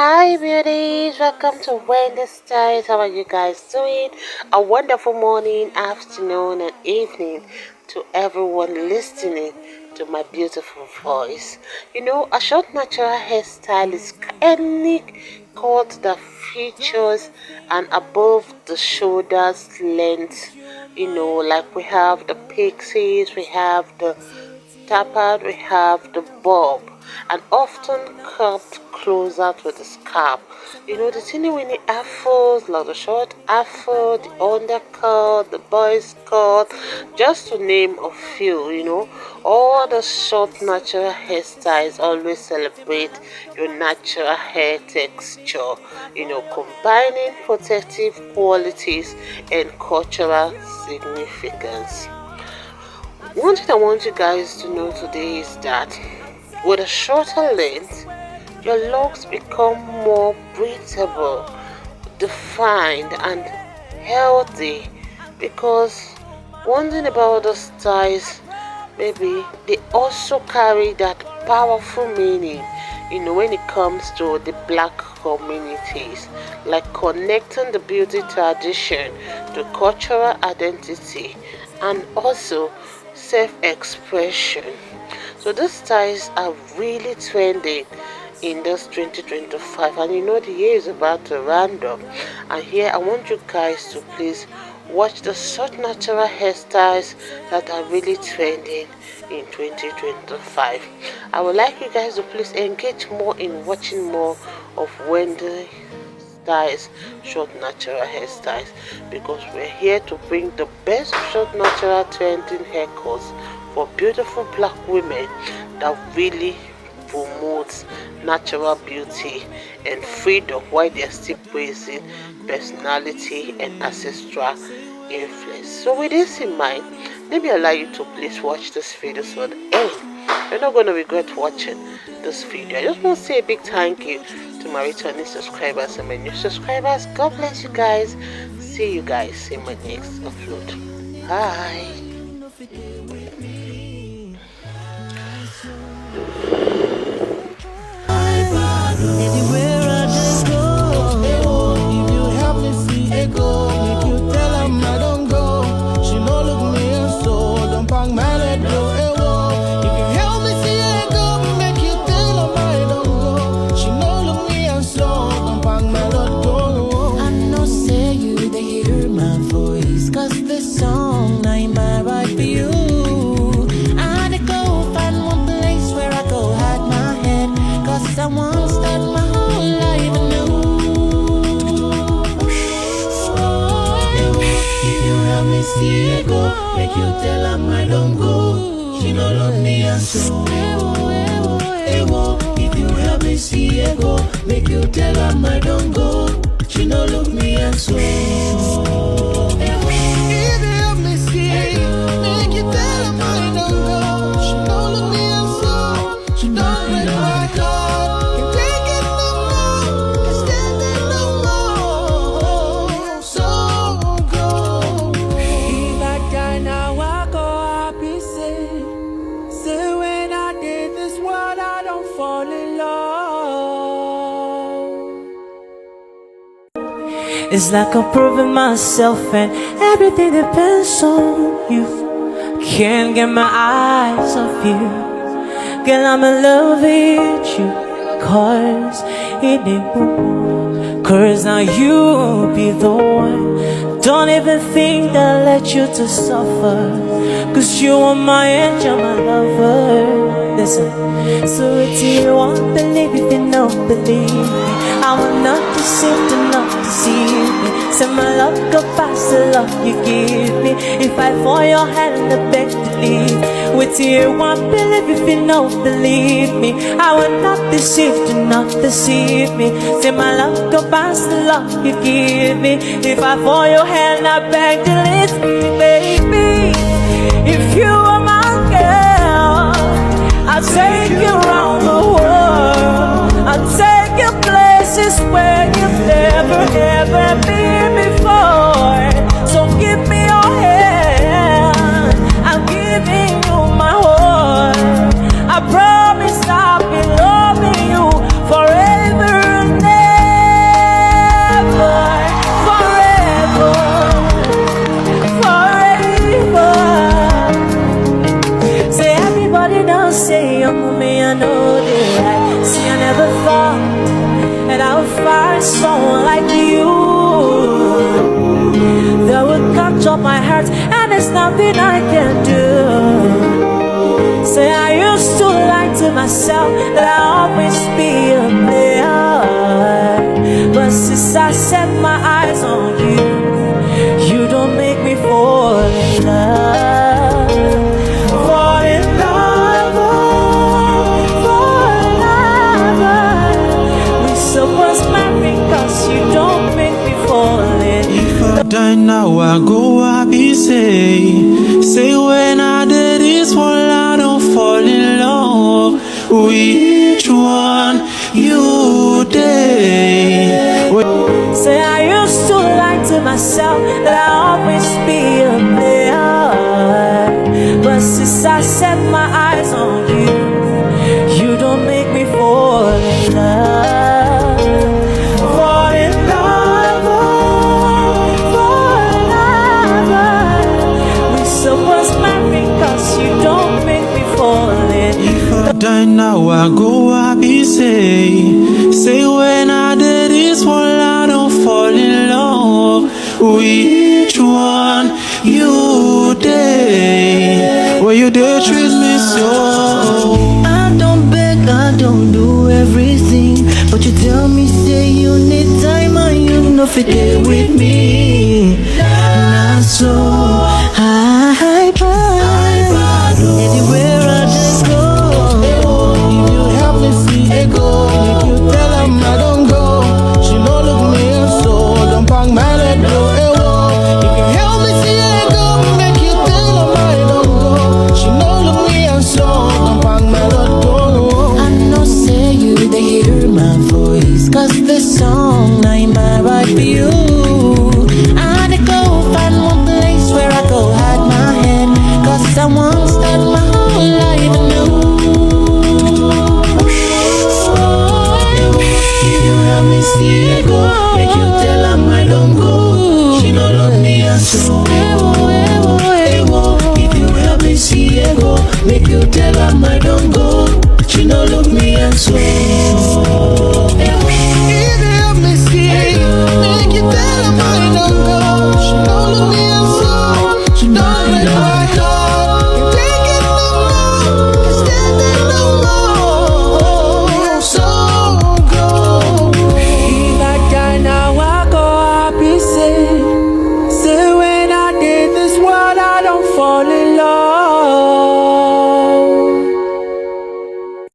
Hi beauties, welcome to Wendy Styles. How are you guys doing? A wonderful morning, afternoon and evening to everyone listening to my beautiful voice. A short natural hairstyle is any cut that features an above the shoulders length. Like we have the pixies, we have the tapered, we have the bob, and often cropped closer to the scalp. The teeny weeny afros, like the short afro, the undercut, the boys cut, just to name a few. All the short natural hairstyles always celebrate your natural hair texture, combining protective qualities and cultural significance. One thing I want you guys to know today is that with a shorter length, your locks become more breathable, defined, and healthy. Because one thing about the styles, maybe they also carry that powerful meaning, when it comes to the black communities, like connecting the beauty tradition to cultural identity and also self-expression. So these styles are really trending in this 2025, and the year is about to round up. And here I want you guys to please watch the short natural hairstyles that are really trending in 2025. I would like you guys to please engage more in watching more of Wendy Styles short natural hairstyles, because we're here to bring the best short natural trending haircuts for beautiful black women that really promotes natural beauty and freedom while they're still praising personality and ancestral influence. So with this in mind, let me allow you to please watch this video so the end. You're not going to regret watching this video. I just want to say a big thank you to my returning subscribers and my new subscribers. God bless you guys. See you guys in my next upload. Bye. Make you tell her I don't go. She no love me and so if you help me see her go, make you tell her I don't go. She no love me and so if you help me see make you tell her I don't go. She no love me and so she don't break my heart. Can't take it no more, can't stand it no more. So go. If I die now, I go happy. Say when I did this world, I don't fall in love. It's like I'm proving myself and everything depends on you. Can't get my eyes off you. Girl, I'm in love with you. Cause it ain't more. Cause now you be the one. Don't even think that I let you to suffer. Cause you are my angel, my lover. Listen, so it's you won't believe if you don't believe me. I will not deceive, do not deceive me. Say my love go past the love you give me. If I fall your hand, I beg to leave. With you won't believe if you don't believe me. I will not deceive, do not deceive me. Say my love go past the love you give me. If I fall your hand, I beg to leave me, baby. If you are my girl, I'll take you around the world. I'll take you places where you've never ever been before. So give me your hand, I'm giving you my heart. I promise I'll be loving you forever and ever. that I'll find someone like you that will capture my heart, and there's nothing I can do. Say I used to lie to myself that I'll always be a player, but since I set my eyes on you, you don't make me fall in love. Fall in love, fall in love. We supposed marry, cause you don't make me fall in love. If I die now, I go happy, say when I did this one, I don't fall in love. Which one you did? Say I used to lie to myself that I'll always be a player, but since I set my eyes on you, you don't make me fall in love. Fall in love, fall in love. We supposed marry, cause you don't make me fall in love. If I die now, I go happy, say when I did this one, I don't fall in love. Which one you did? Well, you did treat me so. I don't beg, I don't do everything, but you tell me say you need time and you know fit there with me. Not so high, anywhere I just go. If you help me see it go, if you tell him I don't go, she no look me so don't bang my leg go. If you help me see it go, make you tell him I don't go, she no look me so don't bang my leg go. I know say you they hear my voice, cause this song ain't my right for you. I had to go find one place where I go hide my head, cause I won't start my whole life anew. If you help me see it go, make you tell